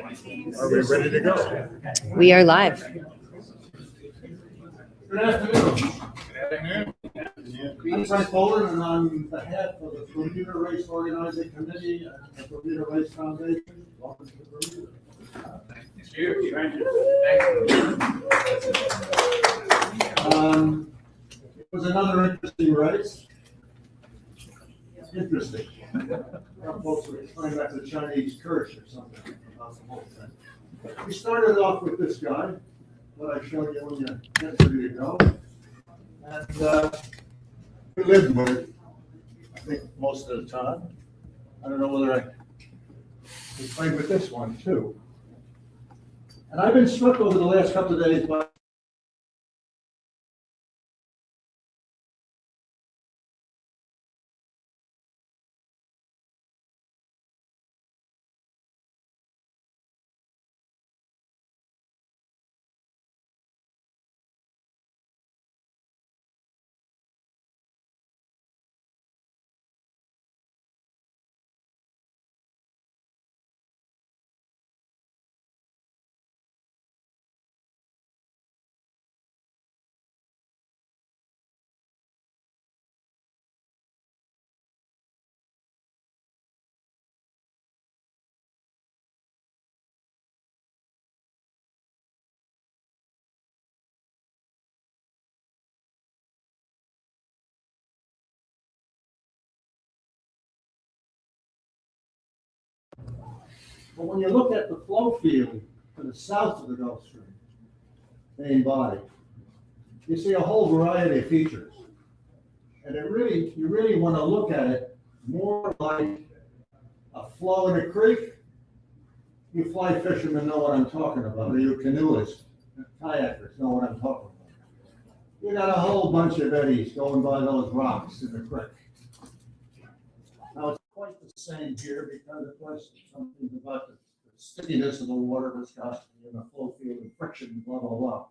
Are we ready to go? We are live. Good afternoon. I'm Frank Bowler, and on behalf of the Bermuda Race Organizing Committee and the Bermuda Race Foundation, welcome to Bermuda. Thank you. It was another interesting race. Interesting. Our folks were explaining that to the Chinese church or something about the whole thing. We started off with this guy, what I showed you when you get ready to go. And we lived with it, I think, most of the time. I don't know whether we played with this one too. And I've been struck over the last couple of days by But when you look at the flow field to the south of the Gulf Stream main body, you see a whole variety of features. And you really want to look at it more like a flow in a creek. You fly fishermen know what I'm talking about, or you canoeists, kayakers know what I'm talking about. You got a whole bunch of eddies going by those rocks in the creek. Now, it's quite the same here because, of course, something about the stickiness of the water, viscosity, and the flow field and friction, blah, blah, blah.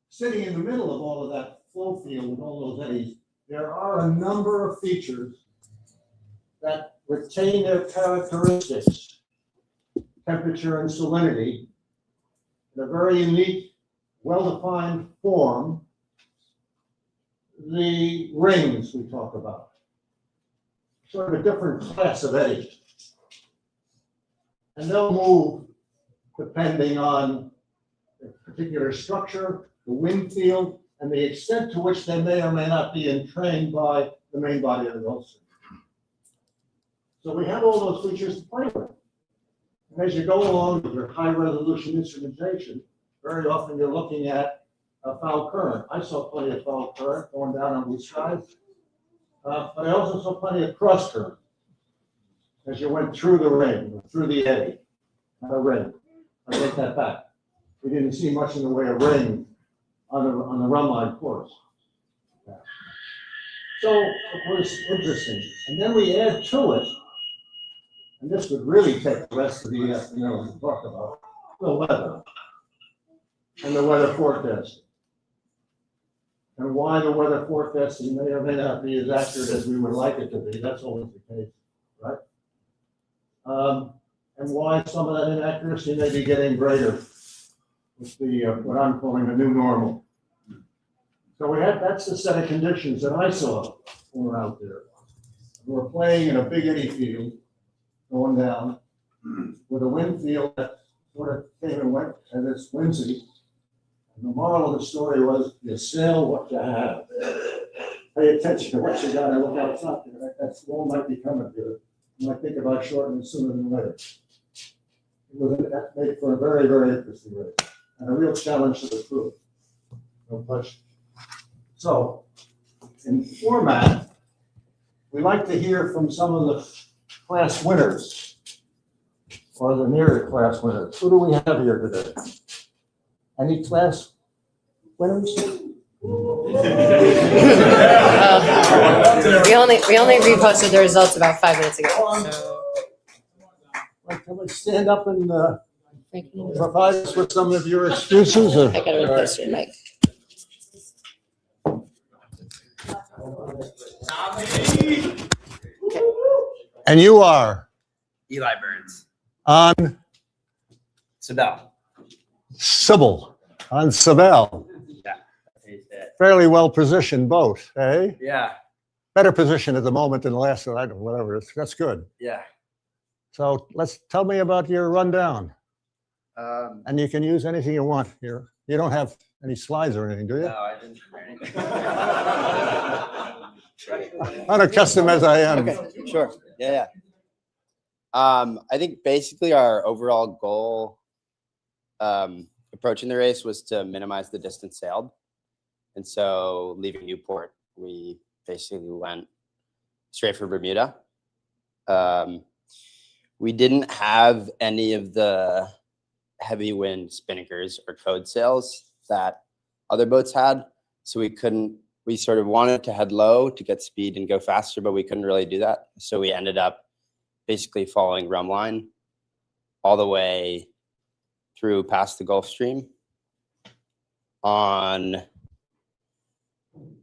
Sitting in the middle of all of that flow field with all those eddies, there are a number of features that retain their characteristics, temperature and salinity, in a very unique, well-defined form, the rings we talk about. Sort of a different class of eddies. And they'll move depending on the particular structure, the wind field, and the extent to which they may or may not be entrained by the main body of the Gulf Stream. So we have all those features to play with. And as you go along with your high resolution instrumentation, very often you're looking at a foul current. I saw plenty of foul current going down on blue skies. But I also saw plenty of cross current as you went through the ring, through the eddy, not a ring. I take that back. We didn't see much in the way of ring on the run line course. Yeah. So it was interesting. And then we add to it, and this would really take the rest of the afternoon to talk about, the weather and the weather forecast. And why the weather forecasting may or may not be as accurate as we would like it to be. That's always the case, right? And why some of that inaccuracy may be getting greater with the what I'm calling the new normal. So that's the set of conditions that I saw when we were out there. We were playing in a big eddy field going down with a wind field that sort of came and went, and it's windy. And the moral of the story was, you sail what you have. Pay attention to what you got and look outside. That squall might be coming good. You might think about shortening sooner than later. That made for a very, very interesting race and a real challenge to the crew. No question. So, in format, we like to hear from some of the class winners or the near class winners. Who do we have here today? Any class winners? We only reposted the results about 5 minutes ago. So. Can we stand up and provide us with some of your excuses? Or? I gotta repost it, Mike. And you are? Eli Burns. On Sabelle. Sybil on Sybil. Yeah. That's how you say it. Fairly well positioned boat, eh? Yeah. Better position at the moment than the last one, whatever. That's good. Yeah. So tell me about your rundown. Um, And you can use anything you want here. You don't have any slides or anything, do you? no, I didn't prepare anything. Unaccustomed as I am. Okay, sure. Yeah. I think basically our overall goal approaching the race was to minimize the distance sailed. And so leaving Newport, we basically went straight for Bermuda. We didn't have any of the heavy wind spinnakers or code sails that other boats had. So we sort of wanted to head low to get speed and go faster, but we couldn't really do that. So we ended up basically following Rumline all the way through past the Gulf Stream. On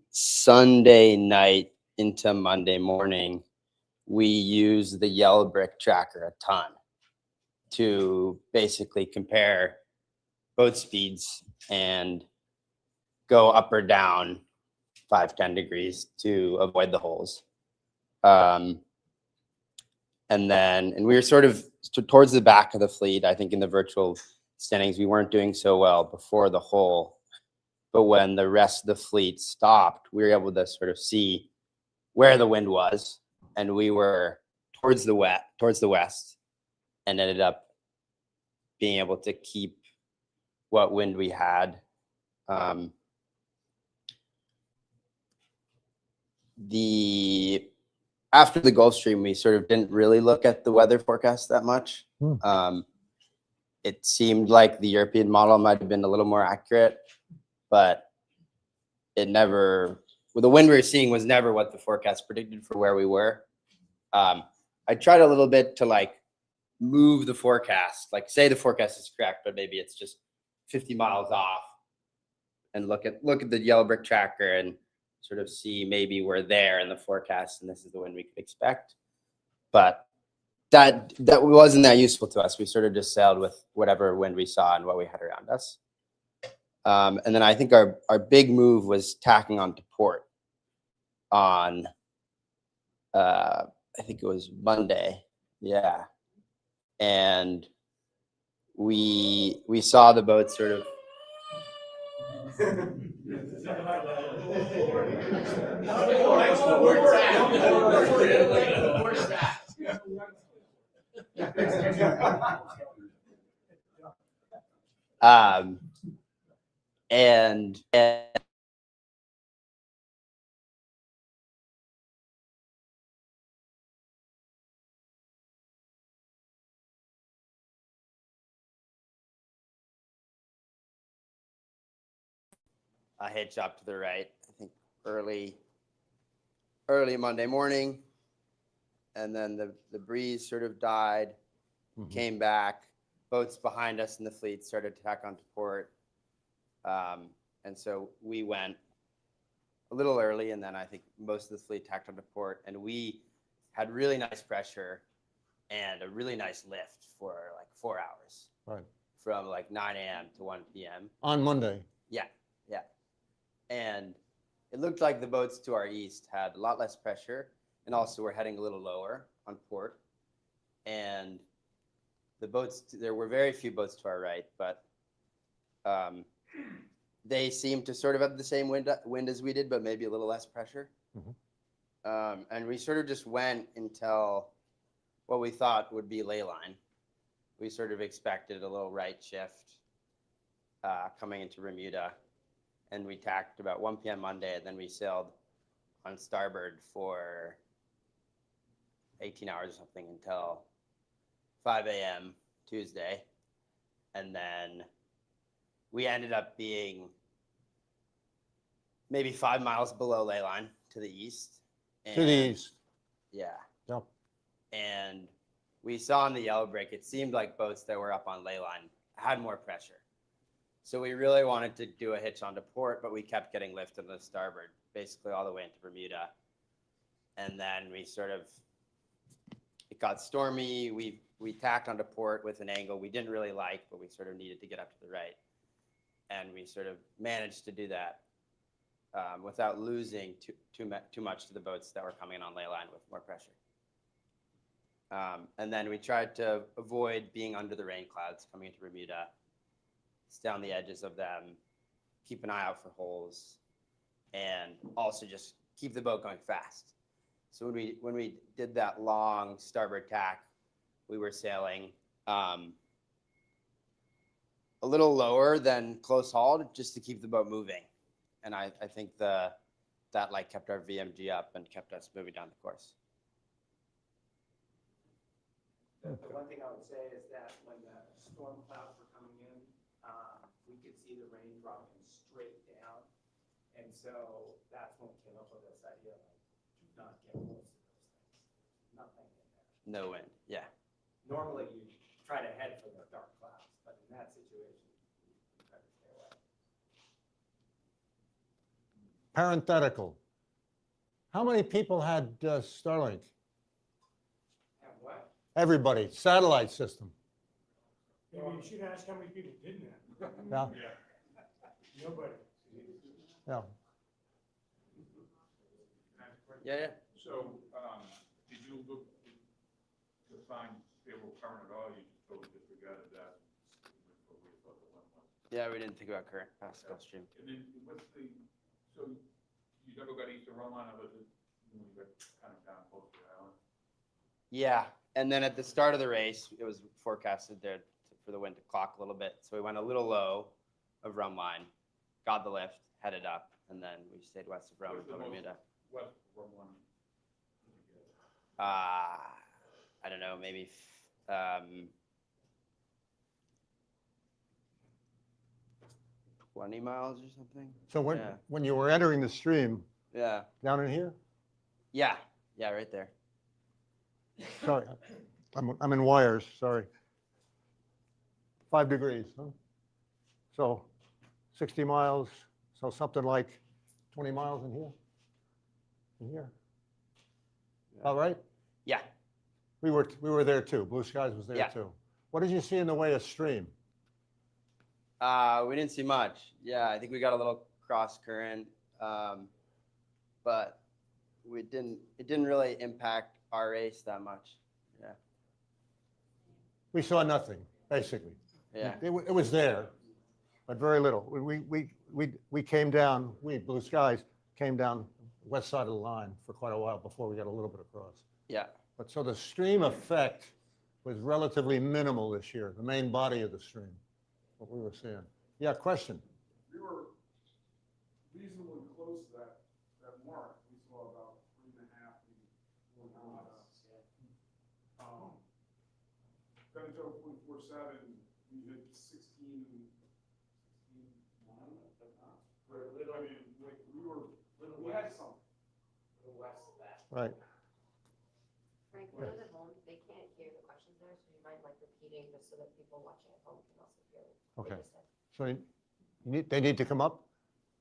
Sunday night into Monday morning, we used the yellow brick tracker a ton to basically compare boat speeds and go up or down 5-10 degrees to avoid the holes. And we were sort of towards the back of the fleet. I think in the virtual standings, we weren't doing so well before the hole. But when the rest of the fleet stopped, we were able to sort of see where the wind was. And we were towards the west and ended up being able to keep what wind we had. After the Gulf Stream, we sort of didn't really look at the weather forecast that much. It seemed like the European model might have been a little more accurate, but the wind we were seeing was never what the forecast predicted for where we were. I tried a little bit to move the forecast, say the forecast is correct, but maybe it's just 50 miles off, and look at the yellow brick tracker and sort of see maybe we're there in the forecast and this is the wind we could expect. But that wasn't that useful to us. We sort of just sailed with whatever wind we saw and what we had around us. And then I think our big move was tacking onto port on, I think it was Monday. Yeah. And we saw the boat sort of and a hitch up to the right, I think early Monday morning. And then the breeze sort of died, came back, boats behind us in the fleet started to tack onto port. And so we went a little early, and then I think most of the fleet tacked onto port, and we had really nice pressure and a really nice lift for 4 hours. Right. From 9 a.m. to 1 p.m. On Monday. Yeah. And it looked like the boats to our east had a lot less pressure, and also were heading a little lower on port. And there were very few boats to our right, but they seemed to sort of have the same wind as we did, but maybe a little less pressure. And we sort of just went until what we thought would be ley line. We sort of expected a little right shift coming into Bermuda. And we tacked about 1 p.m. Monday, and then we sailed on starboard for 18 hours or something until 5 a.m. Tuesday. And then we ended up being maybe 5 miles below ley line to the east. To the east. Yeah. Yep. And we saw in the yellow brick, it seemed like boats that were up on ley line had more pressure. So we really wanted to do a hitch onto port, but we kept getting lift on the starboard, basically all the way into Bermuda. And then we sort of it got stormy. We tacked onto port with an angle we didn't really like, but we sort of needed to get up to the right. And we sort of managed to do that without losing too much to the boats that were coming in on ley line with more pressure. And then we tried to avoid being under the rain clouds coming into Bermuda, stay on the edges of them, keep an eye out for holes, and also just keep the boat going fast. So when we did that long starboard tack, we were sailing a little lower than close hauled just to keep the boat moving. And I think that like kept our VMG up and kept us moving down the course. The one thing I would say is that when the storm clouds were coming in, we could see the rain dropping straight down. And so that's when we came up with this idea of like, do not get close to those things. Nothing in there. No wind, yeah. Normally you try to head for the dark clouds, but in that situation, you try to stay away. Parenthetical. How many people had Starlink? And what? Everybody, satellite system. Maybe you should ask how many people didn't have. Yeah, Nobody. yeah. Yeah. So, did you look to find stable current at all? You just totally disregarded that? Yeah, we didn't think about current past Gulf Stream. And then what's so you never got east of Roman, or was it, you got kind of down close to the island? Yeah, and then at the start of the race, it was forecasted there for the wind to clock a little bit. So we went a little low of rum line, got the lift, headed up, and then we stayed west of Rum What's the until Bermuda. West of Roman. I don't know, maybe 20 miles or something. So Yeah. when you were entering the stream, Yeah, down in here? yeah, right there. Sorry, I'm in wires, sorry. 5 degrees, huh? So 60 miles, so something like 20 miles in here? In here? All right? Yeah. We were there too. Blue Skies was there Yeah. too. What did you see in the way of stream? We didn't see much. Yeah, I think we got a little cross current, but it didn't really impact our race that much. Yeah. We saw nothing, basically. Yeah. It was there, but very little. We came down, Blue Skies, came down the west side of the line for quite a while before we got a little bit across. Yeah. But so the stream effect was relatively minimal this year, the main body of the stream, what we were seeing. Yeah, question? We were reasonably close to that mark. We saw about 3.5, maybe 4 knots. Then until 0.47, we hit 16 knots. I mean, like, we had something. The west of that. Right. Frank, when those at home, they can't hear the questions there, so you mind like repeating just so that people watching at home can also hear what Okay. you just said. So they need to come up?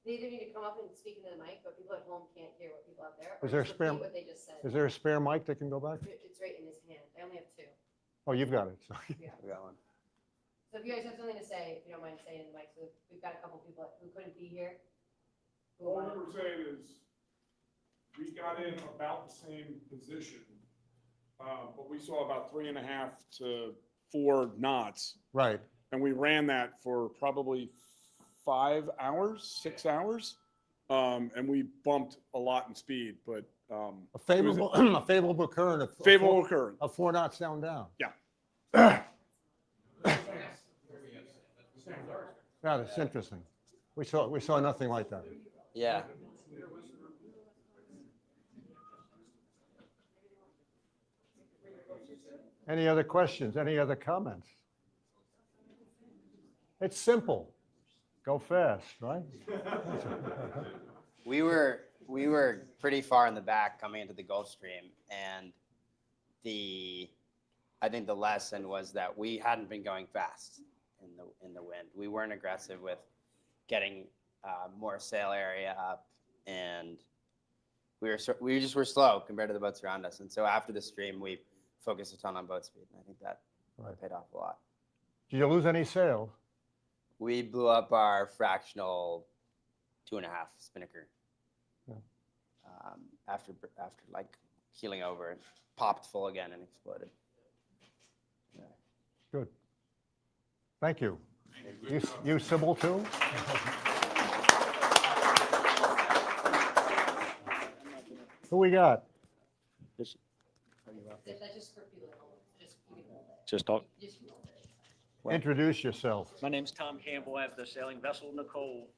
They either need to come up and speak into the mic, but people at home can't hear what people out there. or Is there a just spare- repeat what they just said. Is there a spare mic that can go back? It's right in his hand. I only have 2. Oh, you've got it. Yeah. We got one. So if you guys have something to say, if you don't mind saying in the mic, so we've got a couple people who couldn't be here. who All wanna- we were saying is, we got in about the same position, but we saw about 3.5 to 4 knots. Right. And we ran that for probably 5 hours, 6 hours. And we bumped a lot in speed, but A favorable, a favorable current of. favorable current. Of 4 knots down. Yeah. Yeah, that's interesting. We saw nothing like that. Yeah. Any other questions? Any other comments? It's simple. Go fast, right? We were pretty far in the back coming into the Gulf Stream, and I think the lesson was that we hadn't been going fast in the wind. We weren't aggressive with getting more sail area up, and we just were slow compared to the boats around us. And so after the stream, we focus a ton on boat speed, and I think that Right. paid off a lot. Did you lose any sales? We blew up our fractional 2.5 spinnaker. Yeah. After like healing over, it popped full again and exploded. Yeah. Good. Thank you. You Sybil too? Who we got? That's just for people at home, just, you can hold it. Just talk. Just hold it. Well- Introduce yourself. My name's Tom Campbell. I have the sailing vessel Nicole.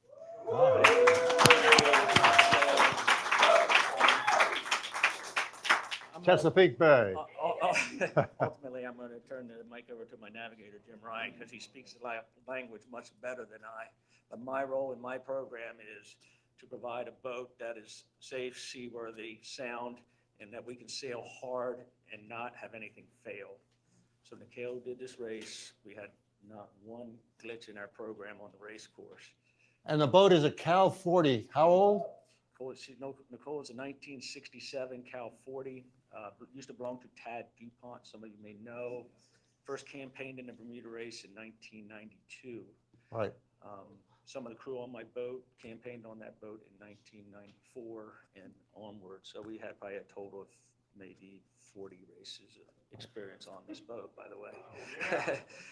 Chesapeake Bay. Ultimately, I'm going to turn the mic over to my navigator, Jim Ryan, because he speaks the language much better than I. But my role in my program is to provide a boat that is safe, seaworthy, sound, and that we can sail hard and not have anything fail. So Nicole did this race. We had not one glitch in our program on the race course. And the boat is a Cal 40. How old? Nicole is a 1967 Cal 40. Used to belong to Tad DuPont, some of you may know. First campaigned in the Bermuda race in 1992. Right. Some of the crew on my boat campaigned on that boat in 1994 and onward. So we had probably a total of maybe 40 races of experience on this boat, by the way.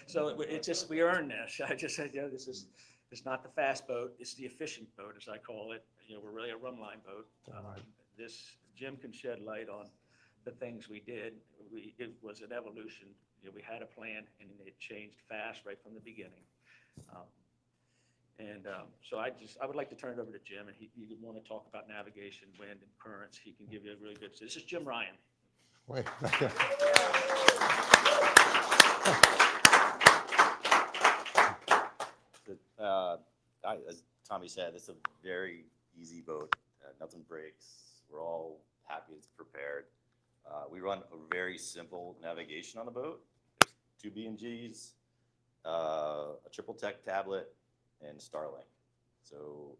So it's just, we earned this. I just said, this is, it's not the fast boat, it's the efficient boat, as I call it. We're really a run line boat. This, Jim can shed light on the things we did. It was an evolution. We had a plan and it changed fast right from the beginning. So I would like to turn it over to Jim, and he would want to talk about navigation, wind, and currents. He can give you a really good. This is Jim Ryan. Wait. As Tommy said, it's a very easy boat. Nothing breaks. We're all happy it's prepared. We run a very simple navigation on the boat. There's 2 B&Gs, a triple tech tablet, and Starlink. So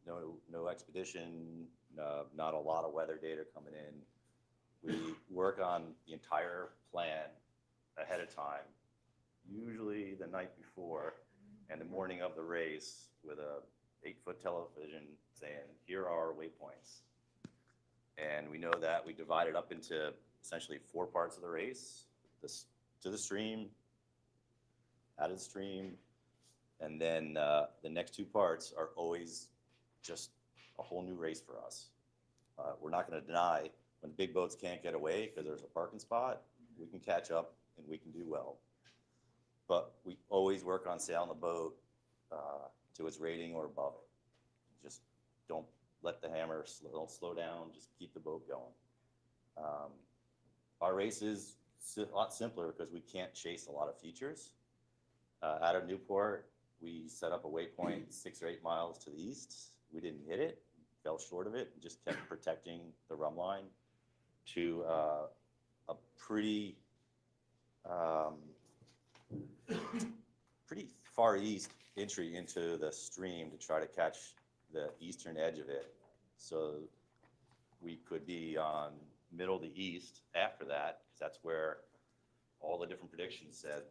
no expedition, not a lot of weather data coming in. We work on the entire plan ahead of time, usually the night before and the morning of the race, with a 8-foot television saying, here are our waypoints. And we know that we divide it up into essentially 4 parts of the race: to the stream, out of the stream, and then the next 2 parts are always just a whole new race for us. We're not going to deny when big boats can't get away because there's a parking spot, we can catch up and we can do well. But we always work on sailing the boat to its rating or above it. Just don't let the hammer slow down, just keep the boat going. Our race is a lot simpler because we can't chase a lot of features. Out of Newport, we set up a waypoint 6 or 8 miles to the east. We didn't hit it, fell short of it, and just kept protecting the rum line to a pretty far east entry into the stream to try to catch the eastern edge of it. So we could be on middle to east after that, because that's where all the different predictions said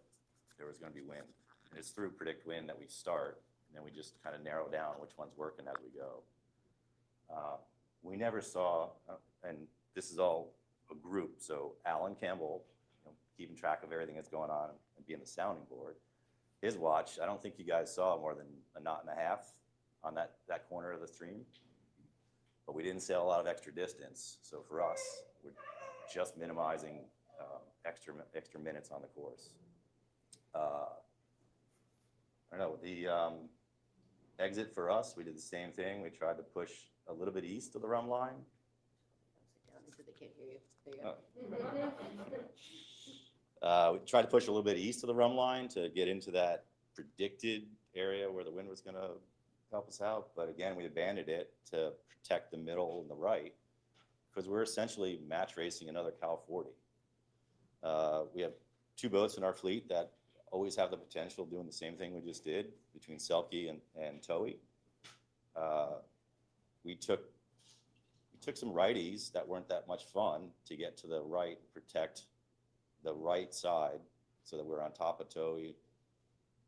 there was going to be wind. And it's through Predict Wind that we start, and then we just kind of narrow down which one's working as we go. We never saw, and this is all a group, so Alan Campbell, keeping track of everything that's going on and being the sounding board. His watch, I don't think you guys saw more than a knot and a half on that corner of the stream, but we didn't sail a lot of extra distance. So for us, we're just minimizing extra minutes on the course. I don't know, the exit for us, we did the same thing. We tried to push a little bit east of the rum line. They can't hear you. There you go. We tried to push a little bit east of the rum line to get into that predicted area where the wind was going to help us out. But again, we abandoned it to protect the middle and the right, because we're essentially match racing another Cal 40. We have 2 boats in our fleet that always have the potential of doing the same thing we just did between Selkie and Towey. We took some righties that weren't that much fun to get to the right, protect the right side so that we're on top of Toei.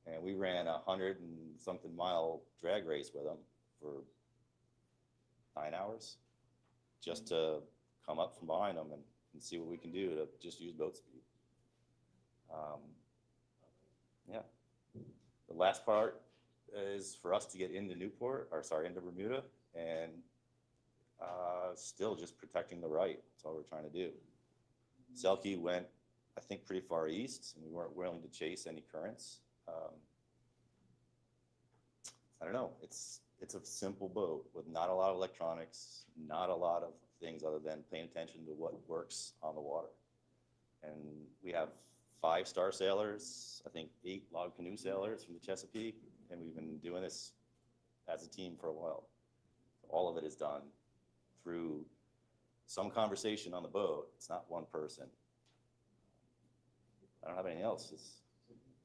And we ran 100 and something mile drag race with them for 9 hours just to come up from behind them and see what we can do to just use boat speed. Yeah. The last part is for us to get into into Bermuda, and still just protecting the right. That's all we're trying to do. Selkie went, I think, pretty far east, and we weren't willing to chase any currents. I don't know. It's a simple boat with not a lot of electronics, not a lot of things other than paying attention to what works on the water. And we have 5-star sailors, I think 8 log canoe sailors from the Chesapeake, and we've been doing this as a team for a while. All of it is done through some conversation on the boat. It's not one person. I don't have anything else. It's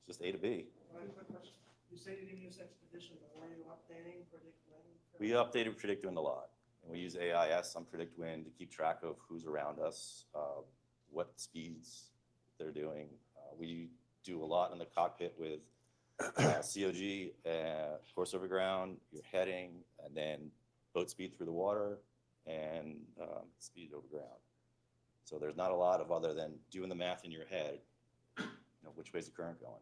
just A to B. One quick question. You say you didn't use Expedition, but were you updating Predict Wind? We updated Predict Wind a lot. And we use AIS on Predict Wind to keep track of who's around us, what speeds they're doing. We do a lot in the cockpit with COG, course over ground, your heading, and then boat speed through the water and speed over ground. So there's not a lot of other than doing the math in your head, which way's the current going.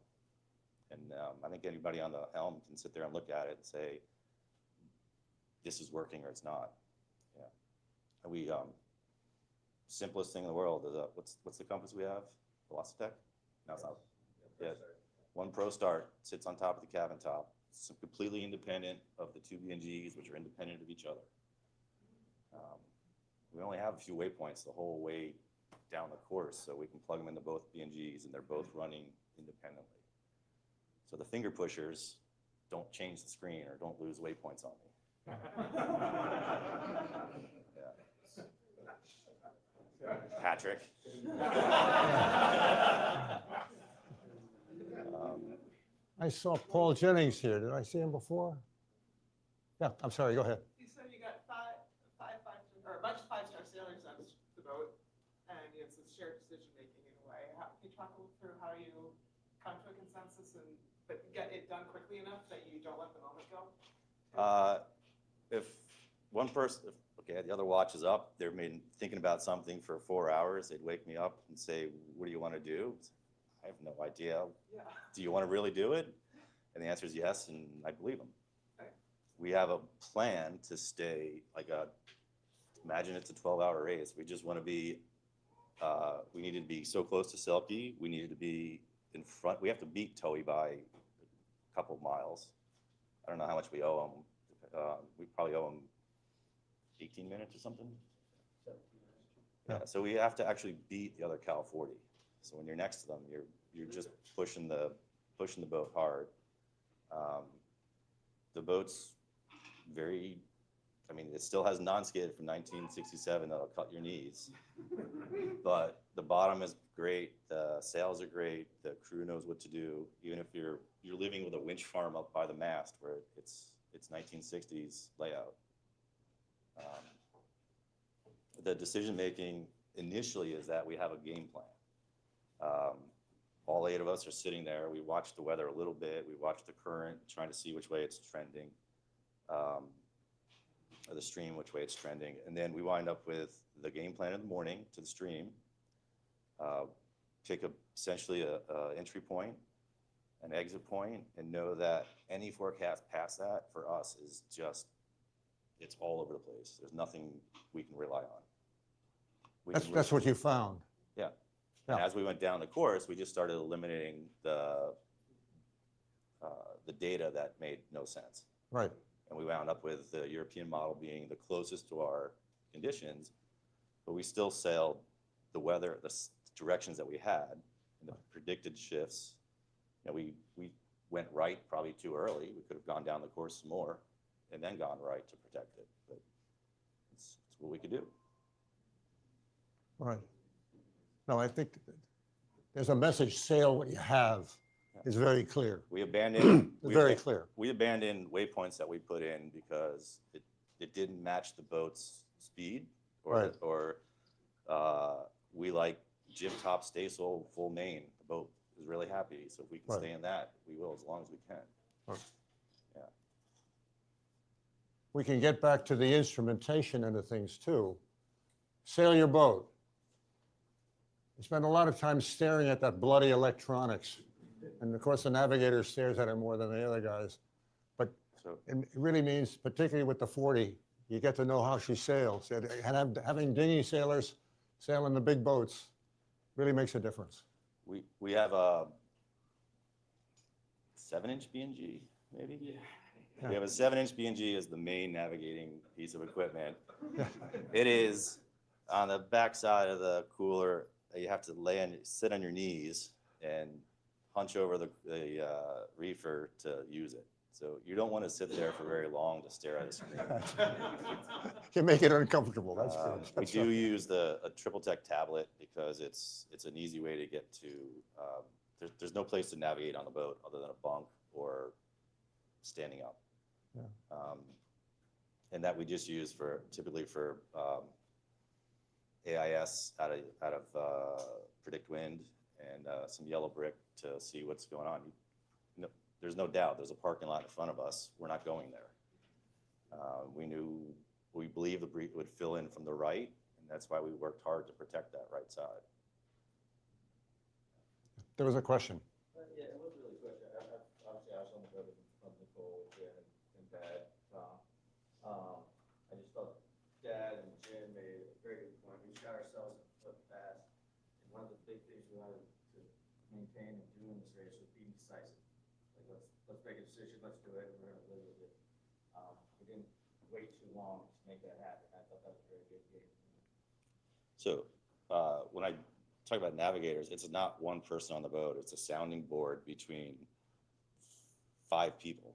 And I think anybody on the helm can sit there and look at it and say, this is working or it's not. Yeah. And we, simplest thing in the world is, what's the compass we have? Velocitech? No, it's not. Yeah. One Pro Start sits on top of the cabin top. It's completely independent of the 2 BNGs, which are independent of each other. We only have a few waypoints the whole way down the course, so we can plug them into both BNGs, and they're both running independently. So the finger pushers don't change the screen or don't lose waypoints on me. Yeah. Patrick. I saw Paul Jennings here. Did I see him before? Yeah, I'm sorry, go ahead. You said you got a bunch of 5-star sailors on the boat, and it's a shared decision-making in a way. Can you talk through how you come to a consensus but get it done quickly enough that you don't let the moment go? If one person, the other watch is up, they're thinking about something for 4 hours, they'd wake me up and say, what do you want to do? I have no idea. Yeah. Do you want to really do it? And the answer is yes, and I believe them. Okay. We have a plan to stay, imagine it's a 12-hour race. We just want to be, we needed to be so close to Selkie. We needed to be in front. We have to beat Toei by a couple miles. I don't know how much we owe them. We probably owe them 18 minutes or something. Yeah, so we have to actually beat the other Cal 40. So when you're next to them, you're just pushing the boat hard. The boat's very, it still has non-skid from 1967 that'll cut your knees. But the bottom is great, the sails are great, the crew knows what to do. Even if you're living with a winch farm up by the mast where it's 1960s layout. The decision-making initially is that we have a game plan. All 8 of us are sitting there. We watch the weather a little bit. We watch the current, trying to see which way it's trending, or the stream, which way it's trending. And then we wind up with the game plan in the morning to the stream, pick essentially a entry point, an exit point, and know that any forecast past that for us is just, it's all over the place. There's nothing we can rely on. That's what you found. Yeah. Yeah. And as we went down the course, we just started eliminating the data that made no sense. Right. And we wound up with the European model being the closest to our conditions, but we still sailed the weather, the directions that we had, and the predicted shifts. We went right probably too early. We could have gone down the course some more and then gone right to protect it. But it's what we could do. Right. No, I think there's a message, sail what you have, is very clear. We abandoned. Very clear. We abandoned waypoints that we put in because it didn't match the boat's speed, or Right. or we like jib top staysail full main. The boat is really happy. So if we can Right. stay in that, we will, as long as we can. We can get back to the instrumentation end of things too. Sail your boat. You spend a lot of time staring at that bloody electronics. And of course, the navigator stares at it more than the other guys. But So it really means, particularly with the 40, you get to know how she sails. And having dinghy sailors sailing the big boats really makes a difference. we have a 7-inch B&G, maybe? Yeah. We have a 7-inch B&G as the main navigating piece of equipment. It is on the backside of the cooler. You have to sit on your knees and hunch over the reefer to use it. So you don't want to sit there for very long to stare at a screen. You make it uncomfortable, that's good. We That's do right. use a triple tech tablet because it's an easy way to get to. There's no place to navigate on the boat other than a bunk or standing up. Yeah. And that we just use typically for AIS out of Predict Wind and some yellow brick to see what's going on. There's no doubt there's a parking lot in front of us. We're not going there. We believe the breach would fill in from the right, and that's why we worked hard to protect that right side. There was a question. Yeah, it wasn't really a question. Obviously, I was on the boat from Nicole with Jen and Dad, Tom. I just thought Dad and Jen made a very good point. We shot ourselves in the foot fast. And one of the big things we wanted to maintain and do in this race was being decisive. Like, let's make a decision, let's do it, and we're gonna live with it. We didn't wait too long to make that happen. I thought that was a very good game. So when I talk about navigators, it's not one person on the boat. It's a sounding board between 5 people.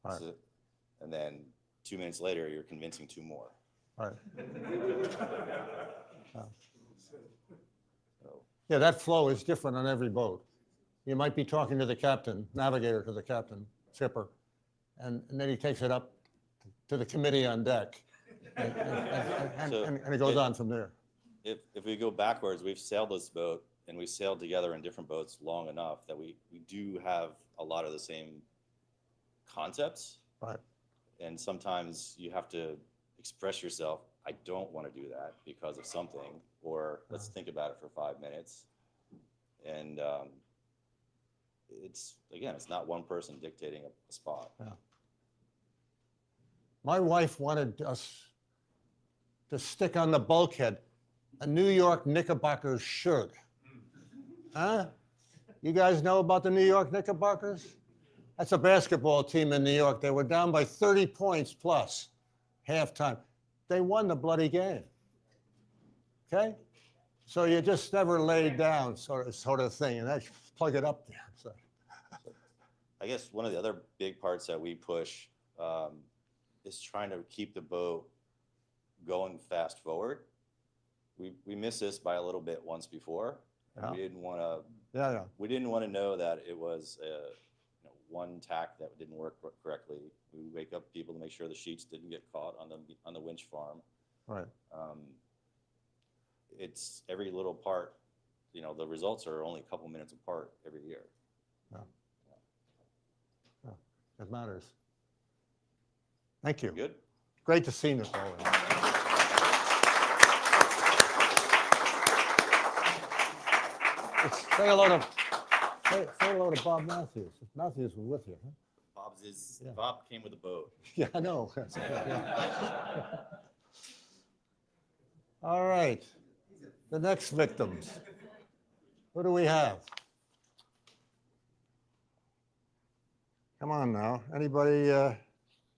All right. So, and then 2 minutes later, you're convincing 2 more. All right. So, Yeah, that flow is different on every boat. You might be talking to the captain, navigator to the captain, skipper, and then he takes it up to the committee on deck. And it goes on from there. if we go backwards, we've sailed this boat and we sailed together in different boats long enough that we do have a lot of the same concepts. Right. And sometimes you have to express yourself. I don't want to do that because of something, or let's think about it for 5 minutes. And it's not one person dictating a spot. Yeah. My wife wanted us to stick on the bulkhead a New York Knickerbockers shirt. Huh? You guys know about the New York Knickerbockers? That's a basketball team in New York. They were down by 30 points plus halftime. They won the bloody game. Okay? So you just never laid down sort of thing, and that's plug it up there. So. I guess one of the other big parts that we push is trying to keep the boat going fast forward. We missed this by a little bit once before. Yeah. We didn't want to. Yeah. We didn't want to know that it was one tack that didn't work correctly. We wake up people to make sure the sheets didn't get caught on the winch farm. Right. It's every little part. The results are only a couple minutes apart every year. Yeah. It matters. Thank you. Good. Great to see Nicole. Say hello to Bob Matthews. Matthews was with you, huh? Bob came with a boat. Yeah, I know. All right. The next victims. What do we have? Come on now. Anybody?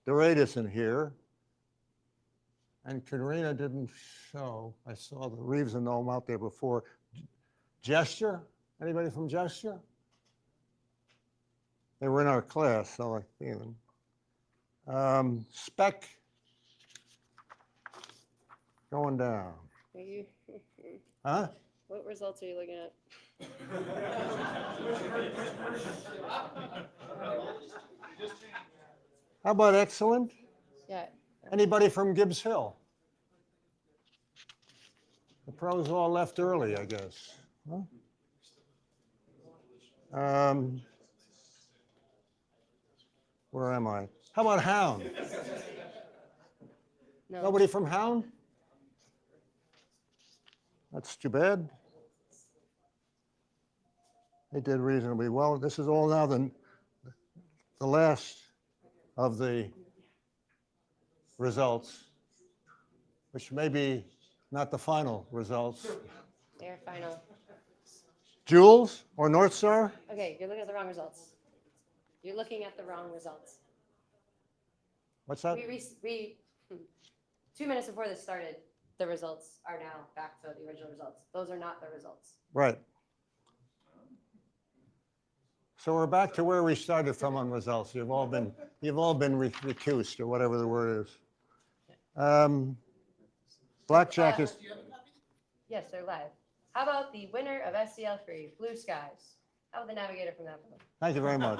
Doradus in here. And Karina didn't show. I saw the Reeves and Nome out there before. Gesture? Anybody from Gesture? They were in our class, so I see them. Spec. Going down. Are you, Huh? what results are you looking at? How about excellent? Yeah. Anybody from Gibbs Hill? pros all left early, I guess. Huh? Where am I? How about Hound? No. Nobody from Hound? That's too bad. They did reasonably well. This is all now the last of the results, which may be not the final results. They're final. Jules or North Star? Okay, you're looking at the wrong results. You're looking at the wrong results. What's that? We 2 minutes before this started, the results are now back to the original results. Those are not the results. Right. So we're back to where we started from on results. You've all been recused, or whatever the word is. Blackjack is, Yes, they're live. How about the winner of SDL3, Blue Skies? How about the navigator from that boat? thank you very much.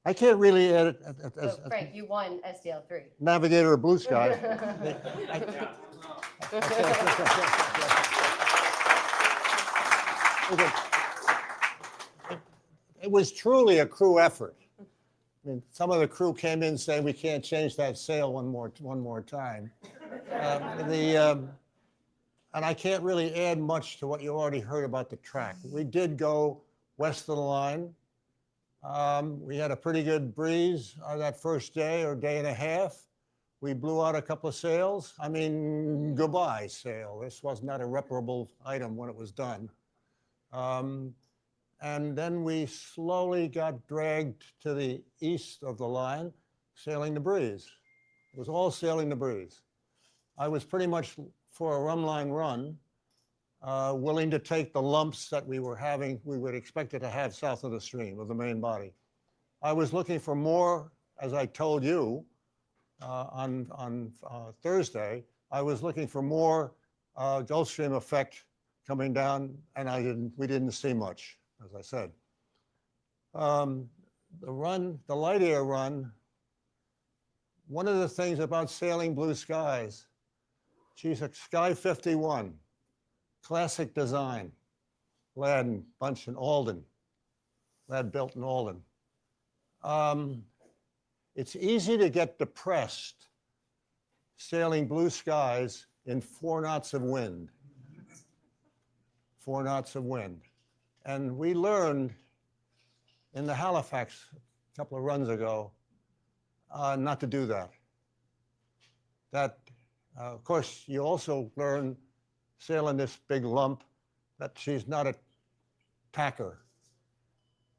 I can't really add it as So Frank, you won SDL3. navigator of Blue Sky. It was truly a crew effort. I mean, some of the crew came in saying we can't change that sail one more time. And I can't really add much to what you already heard about the track. We did go west of the line. We had a pretty good breeze on that first day or day and a half. We blew out a couple of sails. I mean, goodbye sail. This was not a reparable item when it was done. And then we slowly got dragged to the east of the line, sailing the breeze. It was all sailing the breeze. I was pretty much for a rumline run, willing to take the lumps that we would expect it to have south of the stream of the main body. I was looking for more, as I told you on Thursday, I was looking for more Gulf Stream effect coming down, and we didn't see much, as I said. The light air run, one of the things about sailing Blue Skies, she's a Sky 51, classic design, Ladd Bunch in Alden, Ladd built in Alden. It's easy to get depressed sailing Blue Skies in 4 knots of wind. 4 knots of wind. And we learned in the Halifax a couple of runs ago not to do that. Of course, you also learn sailing this big lump that she's not a tacker.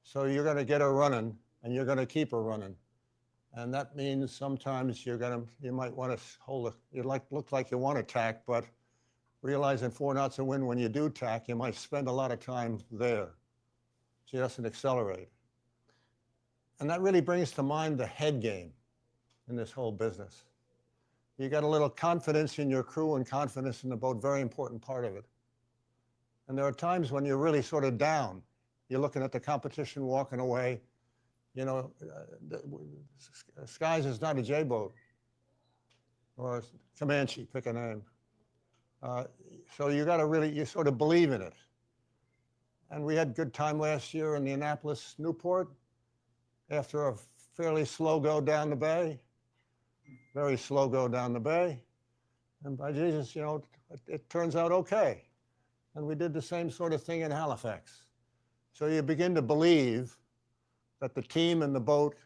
So you're going to get her running, and you're going to keep her running. And that means sometimes you might want to hold look like you want to tack, but realizing 4 knots of wind when you do tack, you might spend a lot of time there. She doesn't accelerate. And that really brings to mind the head game in this whole business. You got a little confidence in your crew and confidence in the boat, very important part of it. And there are times when you're really sort of down. You're looking at the competition walking away. You know, Skies is not a J-boat or Comanche, pick a name. So you got to really, you sort of believe in it. And we had good time last year in the Annapolis Newport after a fairly slow go down the bay, very slow go down the bay. And by Jesus, you know, it turns out okay. And we did the same sort of thing in Halifax. So you begin to believe that the team and the boat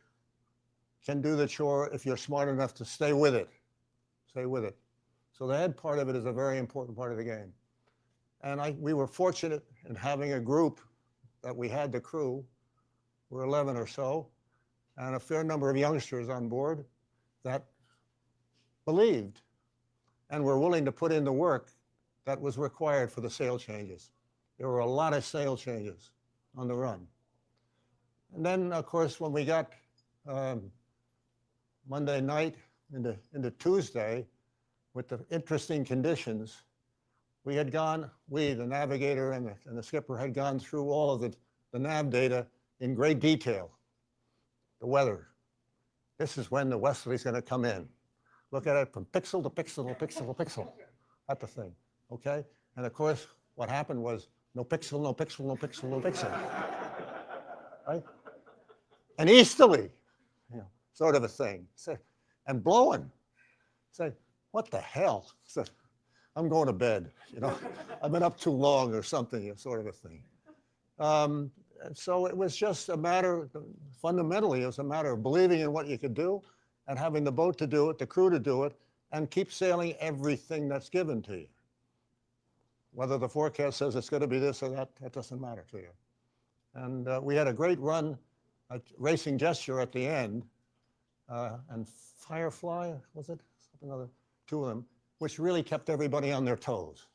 can do the chore if you're smart enough to stay with it. Stay with it. So the head part of it is a very important part of the game. And we were fortunate in having a group that we had the crew, we're 11 or so, and a fair number of youngsters on board that believed and were willing to put in the work that was required for the sail changes. There were a lot of sail changes on the run. And then, of course, when we got Monday night into Tuesday, with the interesting conditions, we had gone, the navigator and the skipper had gone through all of the nav data in great detail. The weather. This is when the westerly's going to come in. Look at it from pixel to pixel to pixel to pixel. That's the thing, okay? And of course, what happened was no pixel, no pixel, no pixel, no pixel. Right? And easterly, you know, sort of a thing. And blowing. Say, what the hell? So, I'm going to bed, you know. I've been up too long or something, sort of a thing. And so it was just a matter, fundamentally, it was a matter of believing in what you could do and having the boat to do it, the crew to do it, and keep sailing everything that's given to you. Whether the forecast says it's going to be this or that, that doesn't matter to you. And we had a great run at Racing Gesture at the end, and Firefly, was it? Another two of them, which really kept everybody on their toes.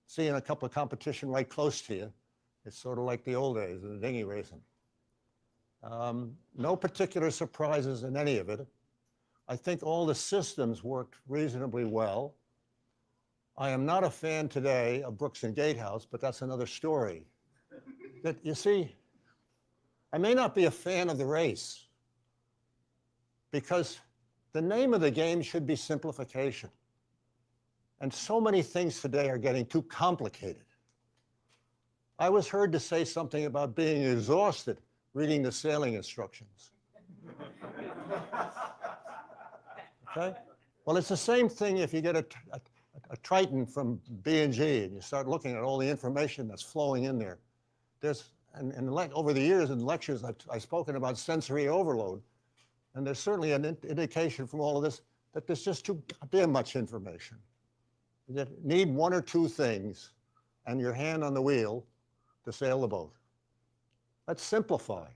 Seeing a couple of competition right close to you, it's sort of like the old days of the dinghy racing. No particular surprises in any of it. I think all the systems worked reasonably well. I am not a fan today of Brooks and Gatehouse, but that's another story. That, you see, I may not be a fan of the race because the name of the game should be simplification. And so many things today are getting too complicated. I was heard to say something about being exhausted reading the sailing instructions. Okay? Well, it's the same thing if you get a Triton from B&G and you start looking at all the information that's flowing in there. Over the years in lectures, I've spoken about sensory overload. And there's certainly an indication from all of this that there's just too damn much information. You need one or two things and your hand on the wheel to sail the boat. Let's simplify,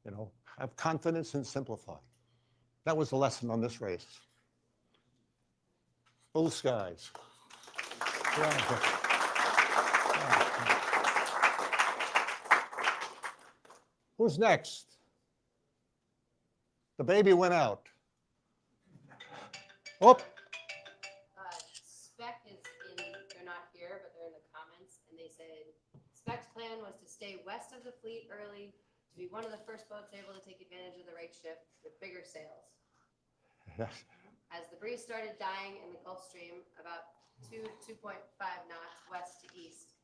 you know, have confidence and simplify. That was the lesson on this race. Full skies. Who's next? The baby went out. Oh. Spec is in, they're not here, but they're in the comments, and they said, Spec's plan was to stay west of the fleet early, to be one of the first boats able to take advantage of the right shift with bigger sails. Yes. As the breeze started dying in the Gulf Stream, about 2.5 knots west to east,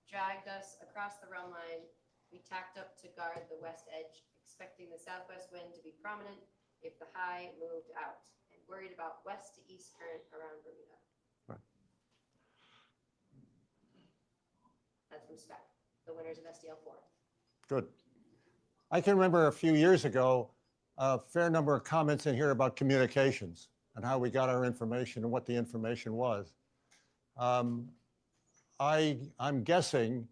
dragged us across the run line. We tacked up to guard the west edge, expecting the southwest wind to be prominent if the high moved out, and worried about west to east current around Bermuda. Right. That's from Spec, the winners of SDL 4. Good. I can remember a few years ago, a fair number of comments in here about communications and how we got our information and what the information was. I'm guessing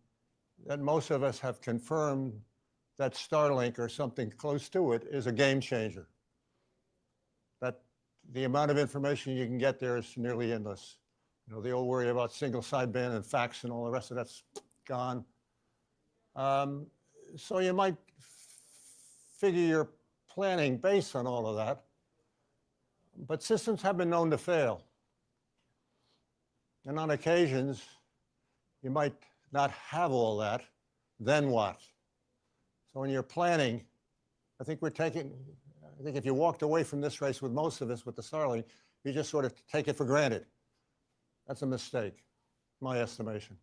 that most of us have confirmed that Starlink or something close to it is a game changer. That the amount of information you can get there is nearly endless. You know, the old worry about single sideband and fax and all the rest of that's gone. So you might figure your planning based on all of that. But systems have been known to fail. And on occasions, you might not have all that, then what? So when you're planning, I think if you walked away from this race with most of us with the Starlink, you just sort of take it for granted. That's a mistake, my estimation.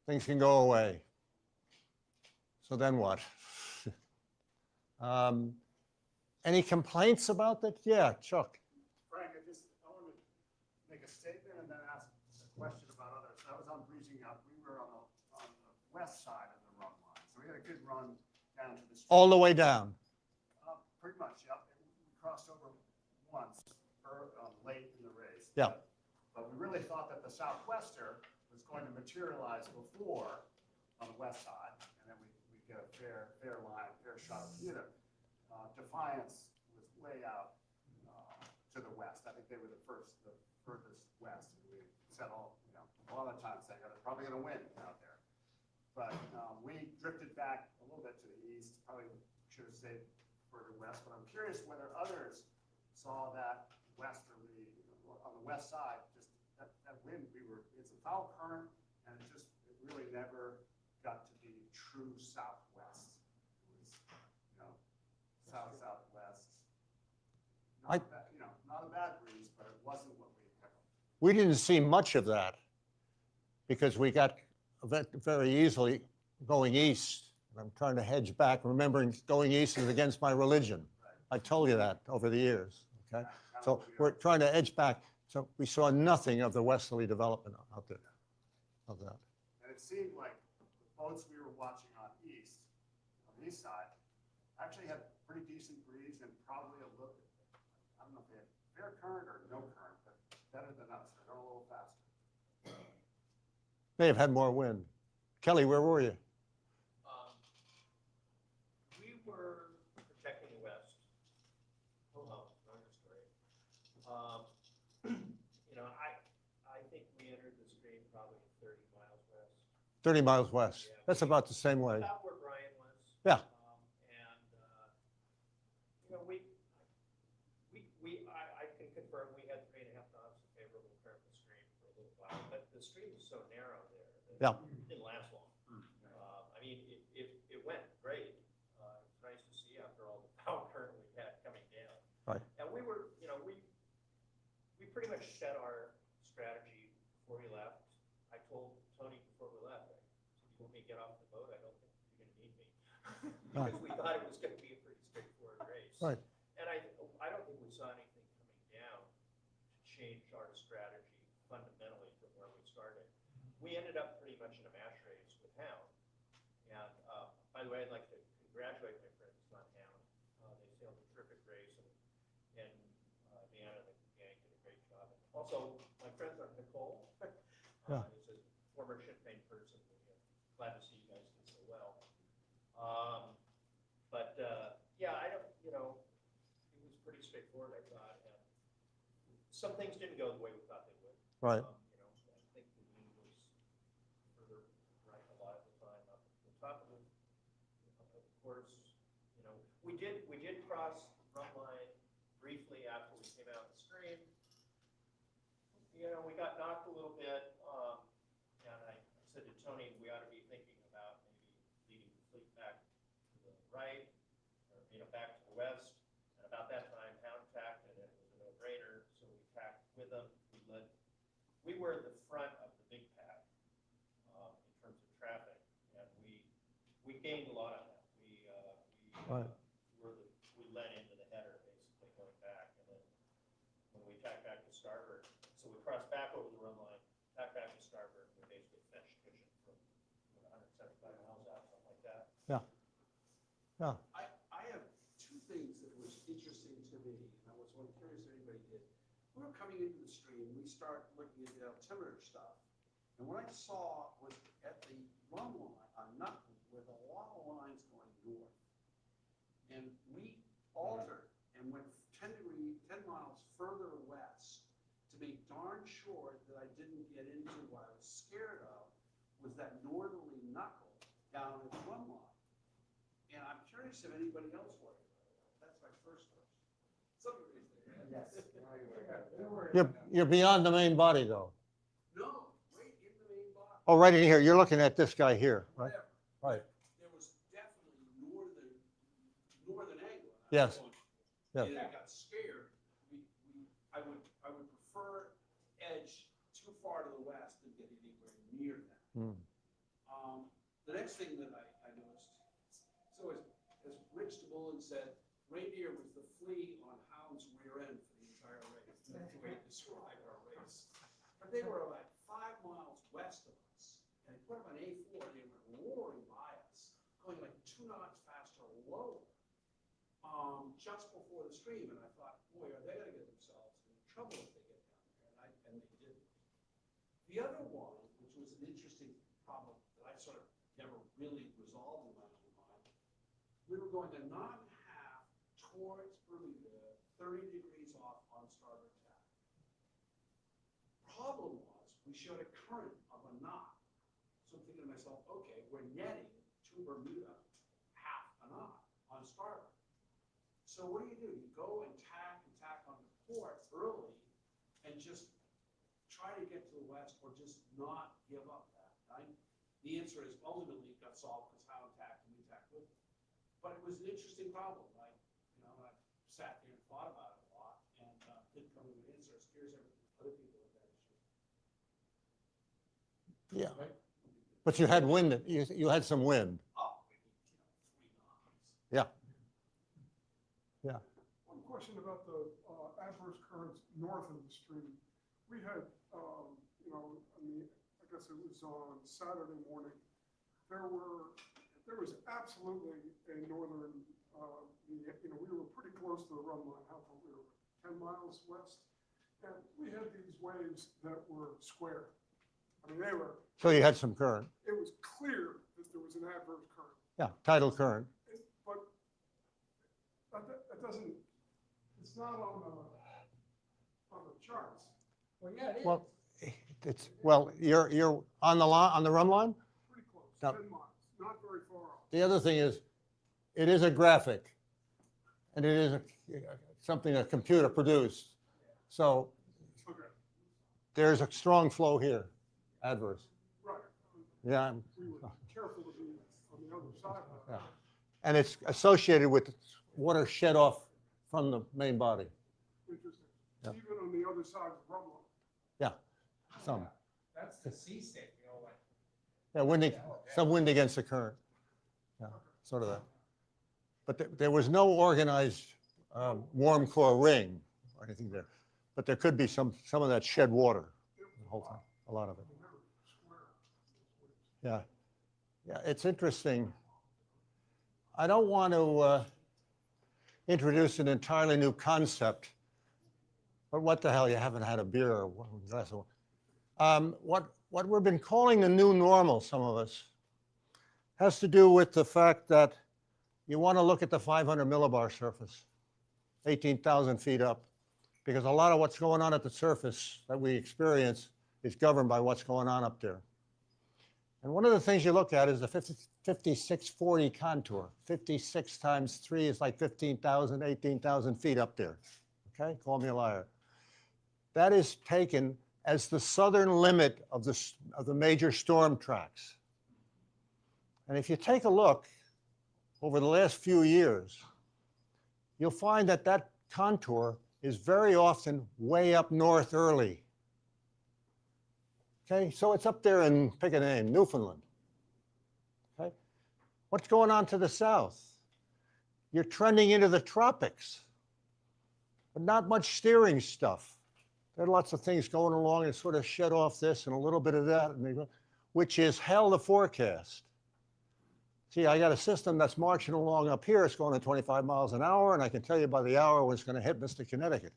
Things can go away. So then what? Any complaints about that? Yeah, Chuck. Frank, I want to make a statement and then ask a question about others. I was on Breezing Up. We were on the west side of the run line. So we had a good run down to the street. All the way down. Pretty much, yep. We crossed over once late in the race. Yeah. But we really thought that the Southwester was going to materialize before on the west side. And then we get a fair line, fair shot of the unit. Defiance was way out to the west. I think they were the furthest west. And we said a lot of times saying they're probably going to win out there. But we drifted back a little bit to the east. Probably should have stayed further west. But I'm curious whether others saw that westerly on the west side. Just that wind. It's a foul current, and it really never got to be true southwest. It was southwest. Not a bad We didn't see much of that because we got very easily going east. I'm trying to hedge back, remembering going east is against my religion. I told you that over the years, okay? So we're trying to edge back. So we saw nothing of the westerly development out there of that. And it seemed like the boats we were watching on the east side, actually had pretty decent breeze and probably a little, I don't know if they had fair current or no current, but better than us. They're going a little faster. May have had more wind. Kelly, where were you? We were protecting the west. Oh, longer story. You know, I think we entered the stream probably 30 miles west. 30 miles west. Yeah, That's about the same way. About where Brian was. Yeah. And, you know, I can confirm we had 3.5 knots of favorable current in the stream for a little while, but the stream is so narrow there that Yeah. it didn't last long. I mean, it went great. It's nice to see after all the power current we had coming down. Right. And we were, you know, we pretty much set our strategy before we left. I told Tony before we left, I said, you want me to get off the boat? I don't think you're gonna need me. Because we thought it was gonna be a pretty straightforward race. Right. And I don't think we saw anything coming down to change our strategy fundamentally from where we started. We ended up pretty much in a mash race with Hound. And, by the way, I'd like to congratulate my friends on Hound. They sailed a terrific race, and Dan and the gang did a great job. And also, my friends are Nicole. Yeah. Is a former Champagne person. Glad to see you guys did so well. Yeah, I don't, you know, it was pretty straightforward, I thought, and some things didn't go the way we thought they would. Right. You know, I think the wind was further right a lot of the time up the top of the course. You know, we did cross the run line briefly after we came out of the stream. You know, we got knocked a little bit, and I said to Tony, we ought to be thinking about maybe leading the fleet back to the right, or, you know, back to the west. And about that time, Hound tacked, and it was a no-brainer, so we tacked with them. We were at the front of the big pack in terms of traffic, and we gained a lot on that. Right. We led into the header, basically, going back, and then when we tacked back to starboard, so we crossed back over the run line, tacked back to starboard, and we basically finished cushion from 175 miles out, something like that. Yeah. Yeah. I have two things that was interesting to me, and I was curious if anybody did. We were coming into the stream, we start looking at the altimeter stuff, and what I saw was at the run line, nothing, with a lot of lines going north. And we altered and went 10 miles further west to make darn sure that I didn't get into what I was scared of, was that northerly knuckle down at the run line. And I'm curious if anybody else worried about that. That's my first question. Somebody raised their hand. Yes. You're beyond the main body, though. No, right in the main body. Oh, right in here. You're looking at this guy here, right? Whatever. Right. There was definitely northern angle. And I Yes. was going, Yes. And I got scared. I would prefer edge too far to the west than get anywhere near that. Hmm. The next thing that I noticed, so as Rich DeBullen said, reindeer was the flea on Hound's rear end for the entire race. That's the way he described our race. But they were like 5 miles west of us, and they put them on A4, and they went roaring by us, going like 2 knots faster lower, just before the stream. And I thought, boy, are they going to get themselves in trouble if they get down there? And they didn't. The other one, which was an interesting problem that I sort of never really resolved in my own mind, we were going a knot and a half towards Bermuda, 30 degrees off on starboard tack. Problem was, we showed a current of a knot. So I'm thinking to myself, okay, we're netting to Bermuda half a knot on starboard. So what do? You go and tack on the port early and just try to get to the west, or just not give up that, right? The answer is ultimately it got solved because Hound tacked and we tacked with it. But it was an interesting problem. I sat there and thought about it a lot and didn't come to an answer. I was curious if other people had that issue. Yeah. But you had wind, you had some wind. Oh, maybe, 3 knots. Yeah. One question about the adverse currents north of the stream. We had, I guess it was on Saturday morning, there was absolutely a northern, we were pretty close to the run line, how far we were, 10 miles west. And we had these waves that were square. I mean, So you had some current. it was clear that there was an adverse current. Yeah, tidal current. But that doesn't, it's not on the charts. Well, yeah, it is. Well, you're on the run line? Pretty close, Now- 10 miles, not very far off. The other thing is, it is a graphic, and it is something a computer produced. So Okay, there's a strong flow here, adverse. right. Yeah, We were careful to be on the other side of yeah. that. And it's associated with water shed off from the main body. Interesting. Yeah. Even on the other side of the run line. Yeah, some. That's the sea state, like. Yeah, some wind against the current. Yeah, sort of that. But there was no organized warm core ring or anything there. But there could be some of that shed water the whole time, a lot of it. Yeah, yeah, it's interesting. I don't want to introduce an entirely new concept, but what the hell, you haven't had a beer or one glass of wine. What we've been calling the new normal, some of us, has to do with the fact that you want to look at the 500 millibar surface, 18,000 feet up, because a lot of what's going on at the surface that we experience is governed by what's going on up there. And one of the things you look at is the 5640 contour. 56 times 3 is like 15,000, 18,000 feet up there. Okay, call me a liar. That is taken as the southern limit of the major storm tracks. And if you take a look over the last few years, you'll find that that contour is very often way up north early. Okay, so it's up there in, pick a name, Newfoundland. Okay, what's going on to the south? You're trending into the tropics, but not much steering stuff. There are lots of things going along and sort of shed off this and a little bit of that, which is hell the forecast. See, I got a system that's marching along up here. It's going at 25 miles an hour, and I can tell you by the hour when it's going to hit Mr. Connecticut.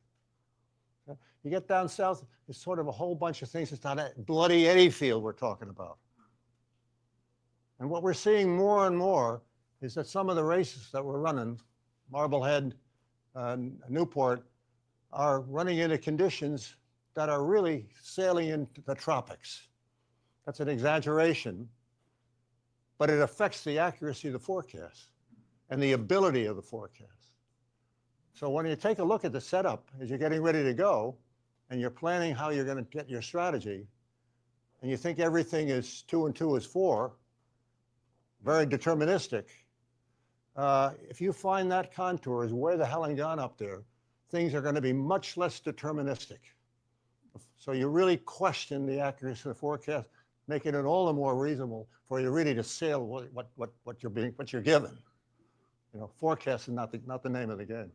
Okay? You get down south, it's sort of a whole bunch of things. It's not a bloody eddy field we're talking about. And what we're seeing more and more is that some of the races that we're running, Marblehead, Newport, are running into conditions that are really sailing into the tropics. That's an exaggeration, but it affects the accuracy of the forecast and the ability of the forecast. So when you take a look at the setup as you're getting ready to go and you're planning how you're going to get your strategy, and you think everything is 2 and 2 is 4, very deterministic, if you find that contour is where the hell and gone up there, things are going to be much less deterministic. So you really question the accuracy of the forecast, making it all the more reasonable for you really to sail what you're given. You know, forecast is not the name of the game.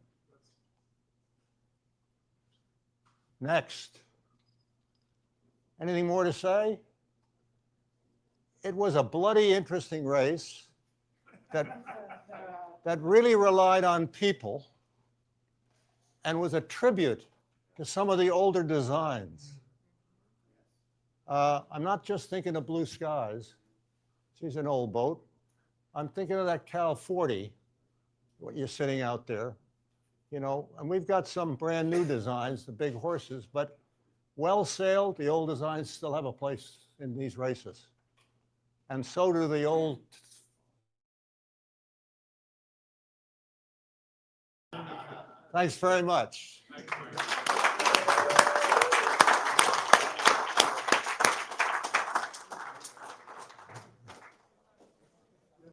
Next. Anything more to say? It was a bloody interesting race that really relied on people and was a tribute to some of the older designs. I'm not just thinking of Blue Skies. She's an old boat. I'm thinking of that Cal 40, what you're sitting out there, you know, and we've got some brand new designs, the big horses, but well sailed, the old designs still have a place in these races. And so do the old. Thanks very much. Thanks, Mike.